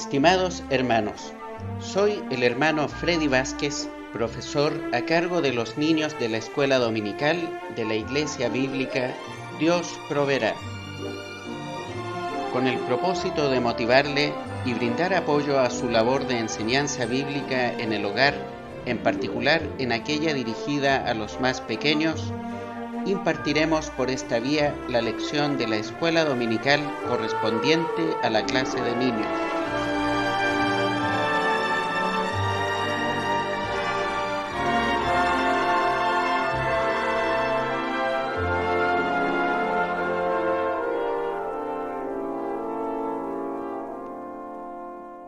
Estimados hermanos, soy el hermano Freddy Vázquez, profesor a cargo de los niños de la escuela dominical de la Iglesia Bíblica Dios Proveerá, con el propósito de motivarle y brindar apoyo a su labor de enseñanza bíblica en el hogar, en particular en aquella dirigida a los más pequeños. Impartiremos por esta vía la lección de la escuela dominical correspondiente a la clase de niños.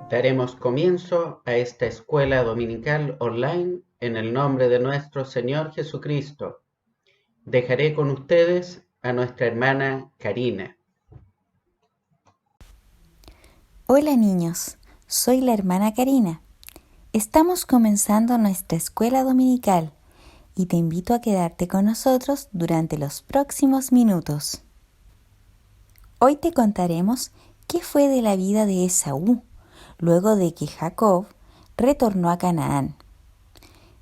Daremos comienzo a esta escuela dominical online en el nombre de nuestro Señor Jesucristo. Dejaré con ustedes a nuestra hermana Karina. Hola niños, soy la hermana Karina. Estamos comenzando nuestra escuela dominical y te invito a quedarte con nosotros durante los próximos minutos. Hoy te contaremos qué fue de la vida de Esaú luego de que Jacob retornó a Canaán.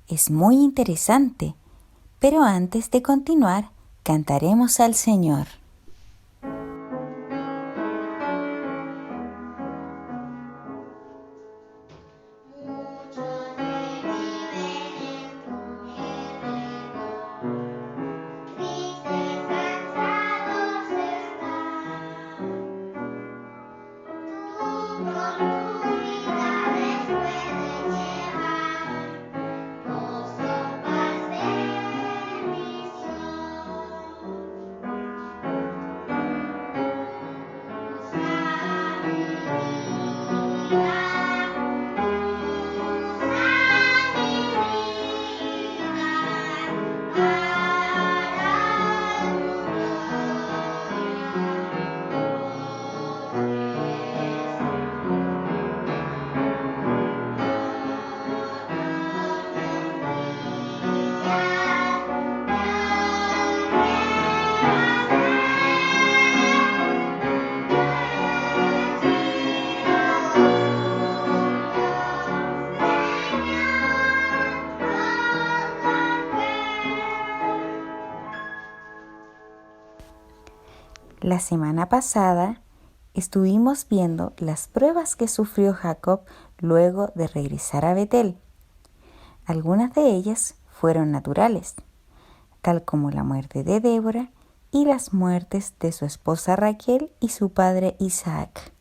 Es muy interesante, pero antes de continuar, cantaremos al Señor. La semana pasada estuvimos viendo las pruebas que sufrió Jacob luego de regresar a Betel. Algunas de ellas fueron naturales, tal como la muerte de Débora y las muertes de su esposa Raquel y su padre Isaac.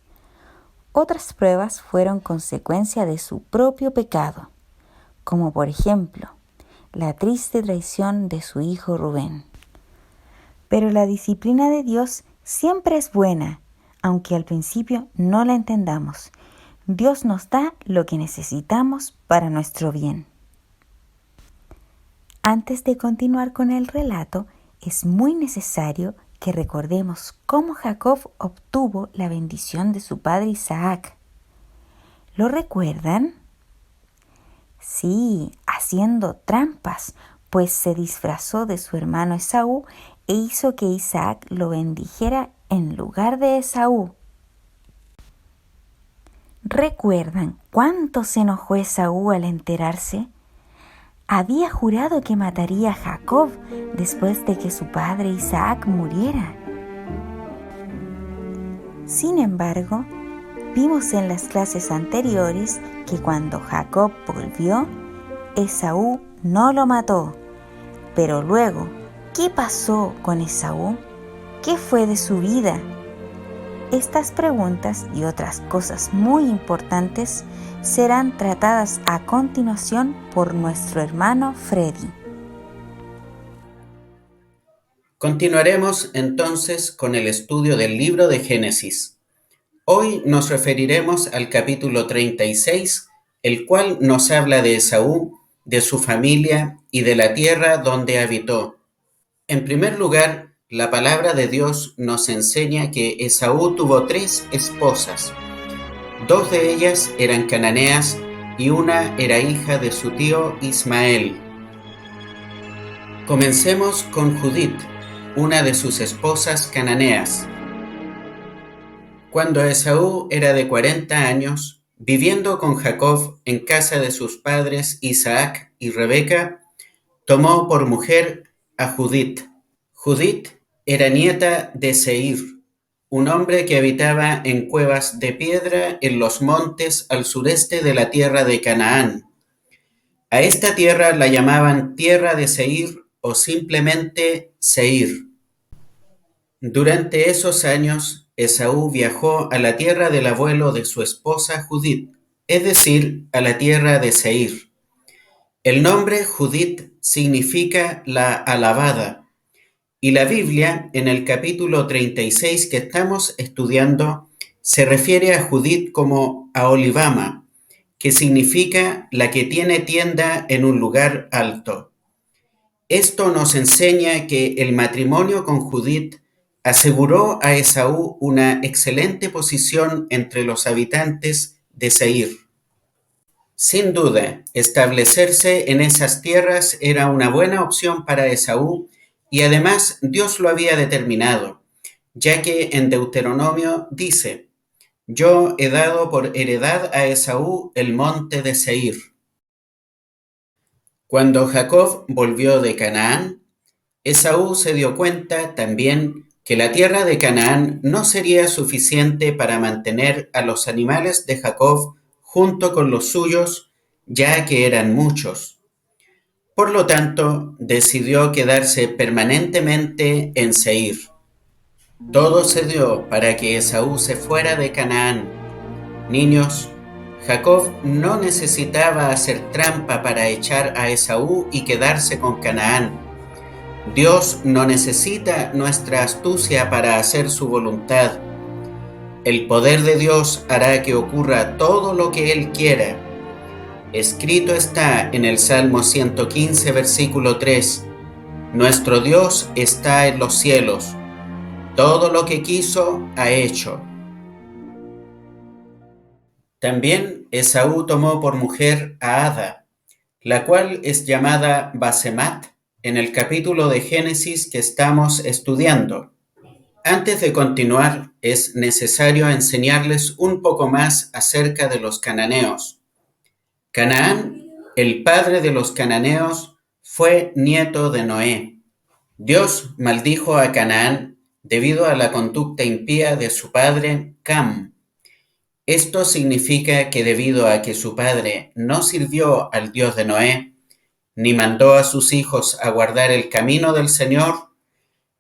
Otras pruebas fueron consecuencia de su propio pecado, como por ejemplo, la triste traición de su hijo Rubén. Pero la disciplina de Dios siempre es buena, aunque al principio no la entendamos. Dios nos da lo que necesitamos para nuestro bien. Antes de continuar con el relato, es muy necesario que recordemos cómo Jacob obtuvo la bendición de su padre Isaac. ¿Lo recuerdan? Sí, haciendo trampas, pues se disfrazó de su hermano Esaú e hizo que Isaac lo bendijera en lugar de Esaú. ¿Recuerdan cuánto se enojó Esaú al enterarse? Había jurado que mataría a Jacob después de que su padre Isaac muriera. Sin embargo, vimos en las clases anteriores que cuando Jacob volvió, Esaú no lo mató. Pero luego, ¿qué pasó con Esaú? ¿Qué fue de su vida? Estas preguntas y otras cosas muy importantes serán tratadas a continuación por nuestro hermano Freddy. Continuaremos entonces con el estudio del libro de Génesis. Hoy nos referiremos al capítulo 36, el cual nos habla de Esaú, de su familia y de la tierra donde habitó. En primer lugar, la palabra de Dios nos enseña que Esaú tuvo 3 esposas. 2 de ellas eran cananeas y una era hija de su tío Ismael. Comencemos con Judith, una de sus esposas cananeas. Cuando Esaú era de 40 años, viviendo con Jacob en casa de sus padres Isaac y Rebeca, tomó por mujer a Judit. Judit era nieta de Seir, un hombre que habitaba en cuevas de piedra en los montes al sureste de la tierra de Canaán. A esta tierra la llamaban tierra de Seir o simplemente Seir. Durante esos años, Esaú viajó a la tierra del abuelo de su esposa Judit, es decir, a la tierra de Seir. El nombre Judit significa la alabada, y la Biblia, en el capítulo 36 que estamos estudiando, se refiere a Judit como Aholibama, que significa la que tiene tienda en un lugar alto. Esto nos enseña que el matrimonio con Judit aseguró a Esaú una excelente posición entre los habitantes de Seir. Sin duda, establecerse en esas tierras era una buena opción para Esaú y además Dios lo había determinado, ya que en Deuteronomio dice: Yo he dado por heredad a Esaú el monte de Seir. Cuando Jacob volvió de Canaán, Esaú se dio cuenta también que la tierra de Canaán no sería suficiente para mantener a los animales de Jacob junto con los suyos, ya que eran muchos. Por lo tanto, decidió quedarse permanentemente en Seir. Todo se dio para que Esaú se fuera de Canaán. Niños, Jacob no necesitaba hacer trampa para echar a Esaú y quedarse con Canaán. Dios no necesita nuestra astucia para hacer su voluntad. El poder de Dios hará que ocurra todo lo que Él quiera. Escrito está en el Salmo 115, versículo 3: Nuestro Dios está en los cielos. Todo lo que quiso ha hecho. También Esaú tomó por mujer a Ada, la cual es llamada Basemat en el capítulo de Génesis que estamos estudiando. Antes de continuar, es necesario enseñarles un poco más acerca de los cananeos. Canaán, el padre de los cananeos, fue nieto de Noé. Dios maldijo a Canaán debido a la conducta impía de su padre Cam. Esto significa que debido a que su padre no sirvió al Dios de Noé, ni mandó a sus hijos a guardar el camino del Señor,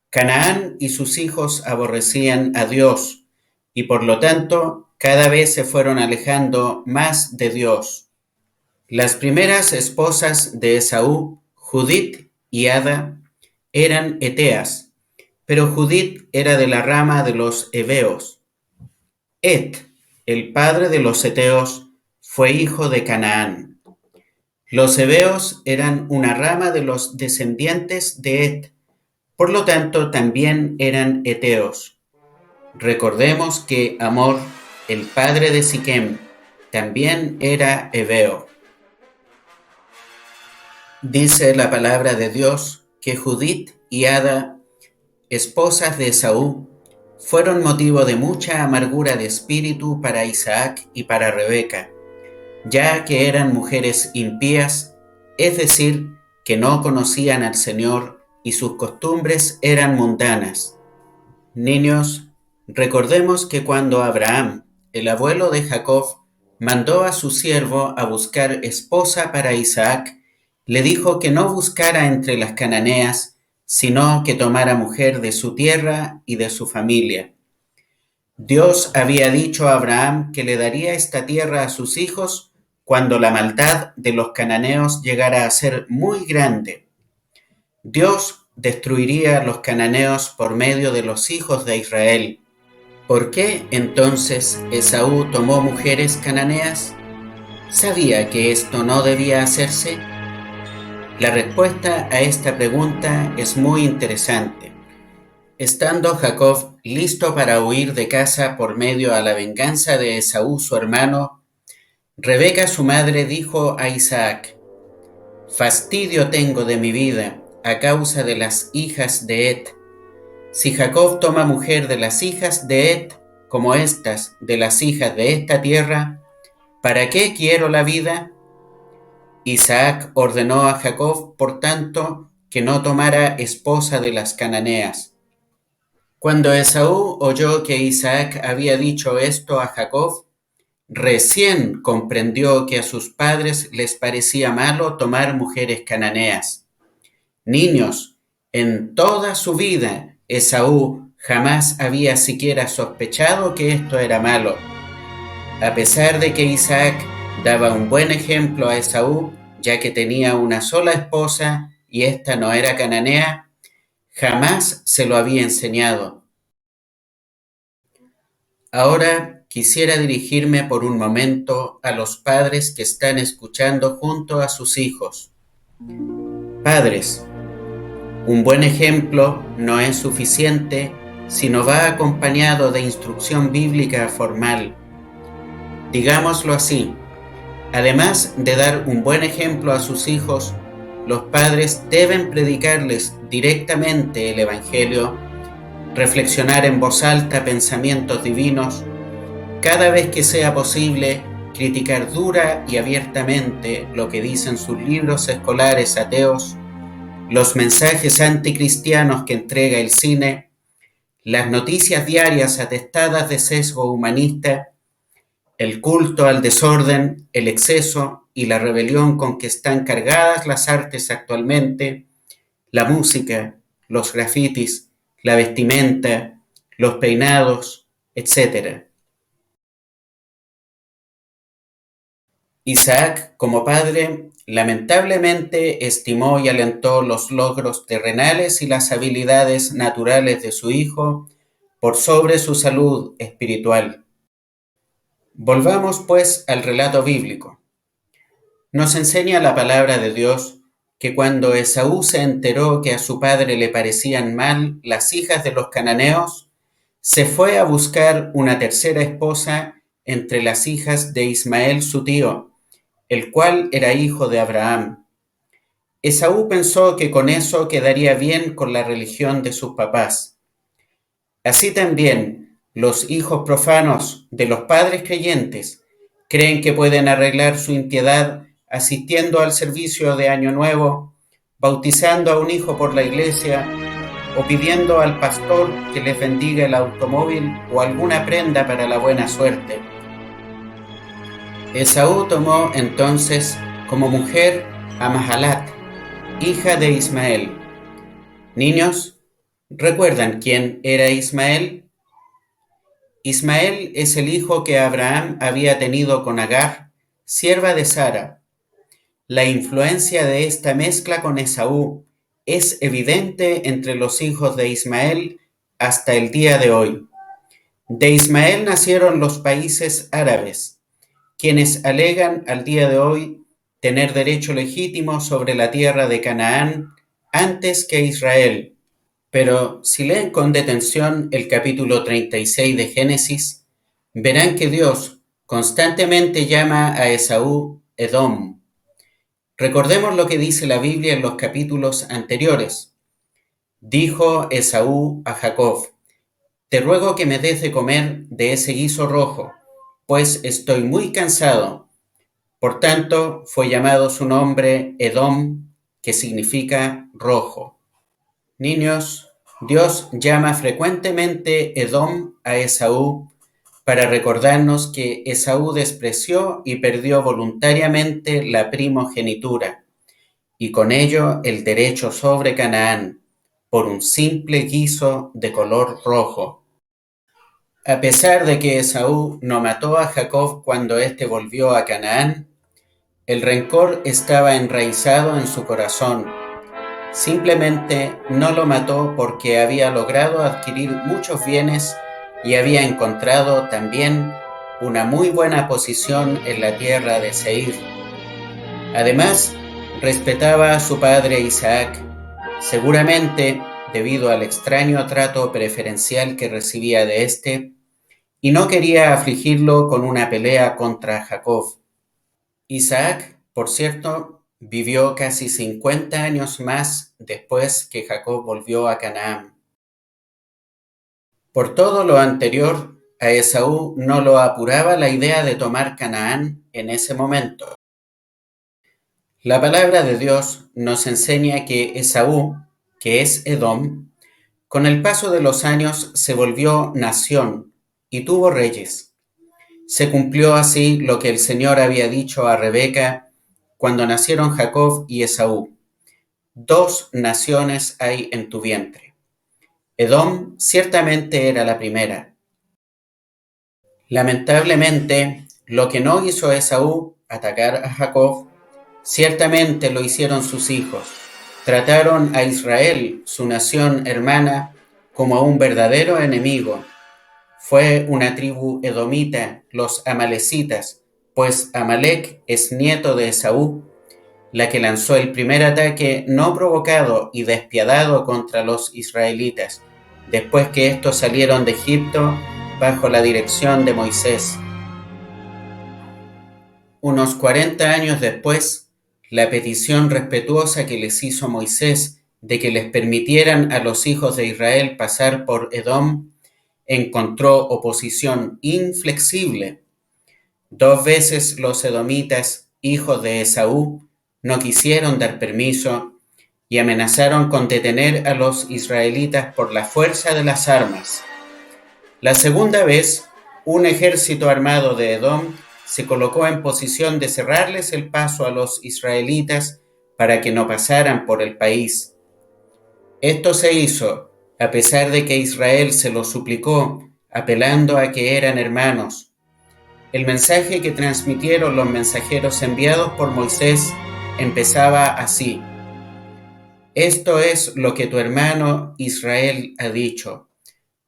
Canaán y sus hijos aborrecían a Dios y por lo tanto cada vez se fueron alejando más de Dios. Las primeras esposas de Esaú, Judit y Ada, eran eteas, pero Judit era de la rama de los heveos. Et, el padre de los eteos, fue hijo de Canaán. Los heveos eran una rama de los descendientes de Et, por lo tanto también eran eteos. Recordemos que Hamor, el padre de Siquem, también era heveo. Dice la palabra de Dios que Judit y Ada, esposas de Esaú, fueron motivo de mucha amargura de espíritu para Isaac y para Rebeca, ya que eran mujeres impías, es decir, que no conocían al Señor y sus costumbres eran mundanas. Niños, recordemos que cuando Abraham, el abuelo de Jacob, mandó a su siervo a buscar esposa para Isaac, le dijo que no buscara entre las cananeas, sino que tomara mujer de su tierra y de su familia. Dios había dicho a Abraham que le daría esta tierra a sus hijos cuando la maldad de los cananeos llegara a ser muy grande. Dios destruiría a los cananeos por medio de los hijos de Israel. ¿Por qué entonces Esaú tomó mujeres cananeas? ¿Sabía que esto no debía hacerse? La respuesta a esta pregunta es muy interesante. Estando Jacob listo para huir de casa por medio a la venganza de Esaú su hermano, Rebeca su madre dijo a Isaac: «Fastidio tengo de mi vida a causa de las hijas de Et. Si Jacob toma mujer de las hijas de Et, como estas de las hijas de esta tierra, ¿Para qué quiero la vida? Isaac ordenó a Jacob, por tanto, que no tomara esposa de las cananeas. Cuando Esaú oyó que Isaac había dicho esto a Jacob, recién comprendió que a sus padres les parecía malo tomar mujeres cananeas. Niños, en toda su vida Esaú jamás había siquiera sospechado que esto era malo. A pesar de que Isaac daba un buen ejemplo a Esaú, ya que tenía una sola esposa y ésta no era cananea, jamás se lo había enseñado. Ahora quisiera dirigirme por un momento a los padres que están escuchando junto a sus hijos. Padres, un buen ejemplo no es suficiente si no va acompañado de instrucción bíblica formal. Digámoslo así, además de dar un buen ejemplo a sus hijos, los padres deben predicarles directamente el Evangelio, reflexionar en voz alta pensamientos divinos, cada vez que sea posible, criticar dura y abiertamente lo que dicen sus libros escolares ateos, los mensajes anticristianos que entrega el cine, las noticias diarias atestadas de sesgo humanista, el culto al desorden, el exceso y la rebelión con que están cargadas las artes actualmente, la música, los grafitis, la vestimenta, los peinados, etc. Isaac, como padre, lamentablemente estimó y alentó los logros terrenales y las habilidades naturales de su hijo por sobre su salud espiritual. Volvamos, pues, al relato bíblico. Nos enseña la palabra de Dios que cuando Esaú se enteró que a su padre le parecían mal las hijas de los cananeos, se fue a buscar una tercera esposa entre las hijas de Ismael su tío, el cual era hijo de Abraham. Esaú pensó que con eso quedaría bien con la religión de sus papás. Así también, los hijos profanos de los padres creyentes creen que pueden arreglar su impiedad asistiendo al servicio de Año Nuevo, bautizando a un hijo por la iglesia o pidiendo al pastor que les bendiga el automóvil o alguna prenda para la buena suerte. Esaú tomó entonces como mujer a Mahalat, hija de Ismael. Niños, ¿recuerdan quién era Ismael? Ismael es el hijo que Abraham había tenido con Agar, sierva de Sara. La influencia de esta mezcla con Esaú es evidente entre los hijos de Ismael hasta el día de hoy. De Ismael nacieron los países árabes, quienes alegan al día de hoy tener derecho legítimo sobre la tierra de Canaán antes que Israel. Pero si leen con detención el capítulo 36 de Génesis, verán que Dios constantemente llama a Esaú Edom. Recordemos lo que dice la Biblia en los capítulos anteriores. Dijo Esaú a Jacob: te ruego que me des de comer de ese guiso rojo, pues estoy muy cansado. Por tanto, fue llamado su nombre Edom, que significa rojo. Niños, Dios llama frecuentemente Edom a Esaú para recordarnos que Esaú despreció y perdió voluntariamente la primogenitura y con ello el derecho sobre Canaán por un simple guiso de color rojo. A pesar de que Esaú no mató a Jacob cuando éste volvió a Canaán, el rencor estaba enraizado en su corazón. Simplemente no lo mató porque había logrado adquirir muchos bienes y había encontrado también una muy buena posición en la tierra de Seir. Además, respetaba a su padre Isaac, seguramente debido al extraño trato preferencial que recibía de éste, y no quería afligirlo con una pelea contra Jacob. Isaac, por cierto, vivió casi 50 años más después que Jacob volvió a Canaán. Por todo lo anterior, a Esaú no lo apuraba la idea de tomar Canaán en ese momento. La palabra de Dios nos enseña que Esaú, que es Edom, con el paso de los años se volvió nación y tuvo reyes. Se cumplió así lo que el Señor había dicho a Rebeca cuando nacieron Jacob y Esaú. 2 naciones hay en tu vientre. Edom ciertamente era la primera. Lamentablemente, lo que no hizo Esaú, atacar a Jacob, ciertamente lo hicieron sus hijos. Trataron a Israel, su nación hermana, como a un verdadero enemigo. Fue una tribu edomita, los amalecitas, pues Amalec es nieto de Esaú, la que lanzó el primer ataque no provocado y despiadado contra los israelitas, después que estos salieron de Egipto bajo la dirección de Moisés. Unos 40 años después, la petición respetuosa que les hizo Moisés de que les permitieran a los hijos de Israel pasar por Edom encontró oposición inflexible. 2 veces los edomitas, hijos de Esaú, no quisieron dar permiso y amenazaron con detener a los israelitas por la fuerza de las armas. La segunda vez, un ejército armado de Edom se colocó en posición de cerrarles el paso a los israelitas para que no pasaran por el país. Esto se hizo a pesar de que Israel se lo suplicó, apelando a que eran hermanos. El mensaje que transmitieron los mensajeros enviados por Moisés empezaba así: esto es lo que tu hermano Israel ha dicho.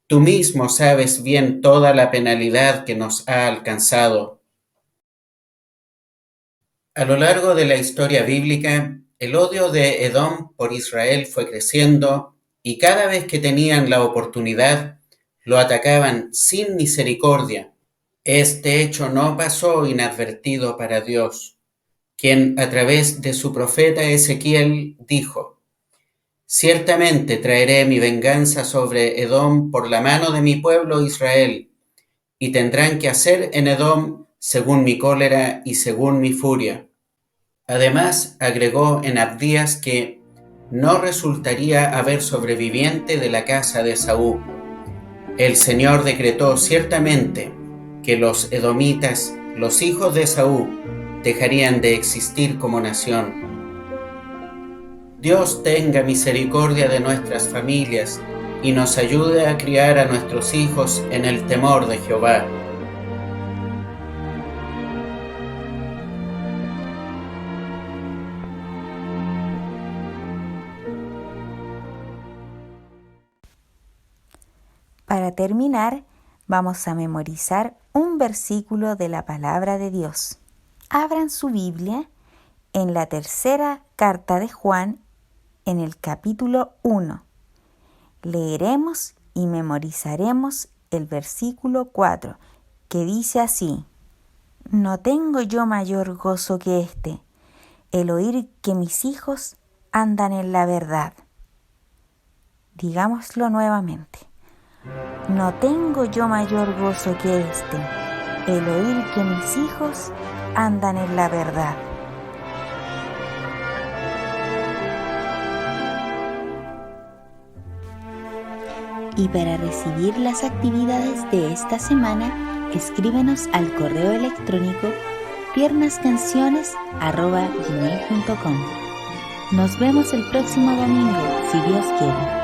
Tú mismo sabes bien toda la penalidad que nos ha alcanzado. A lo largo de la historia bíblica, el odio de Edom por Israel fue creciendo y cada vez que tenían la oportunidad, lo atacaban sin misericordia. Este hecho no pasó inadvertido para Dios, quien a través de su profeta Ezequiel dijo: ciertamente traeré mi venganza sobre Edom por la mano de mi pueblo Israel, y tendrán que hacer en Edom según mi cólera y según mi furia. Además, agregó en Abdías que no resultaría haber sobreviviente de la casa de Esaú. El Señor decretó ciertamente que los edomitas, los hijos de Esaú, dejarían de existir como nación. Dios tenga misericordia de nuestras familias y nos ayude a criar a nuestros hijos en el temor de Jehová. Para terminar, vamos a memorizar un versículo de la palabra de Dios. Abran su Biblia en la tercera carta de Juan, en el capítulo 1. Leeremos y memorizaremos el versículo 4, que dice así: no tengo yo mayor gozo que este, el oír que mis hijos andan en la verdad. Digámoslo nuevamente. No tengo yo mayor gozo que este, el oír que mis hijos andan en la verdad. Y para recibir las actividades de esta semana, escríbenos al correo electrónico tiernascanciones@gmail.com. Nos vemos el próximo domingo, si Dios quiere.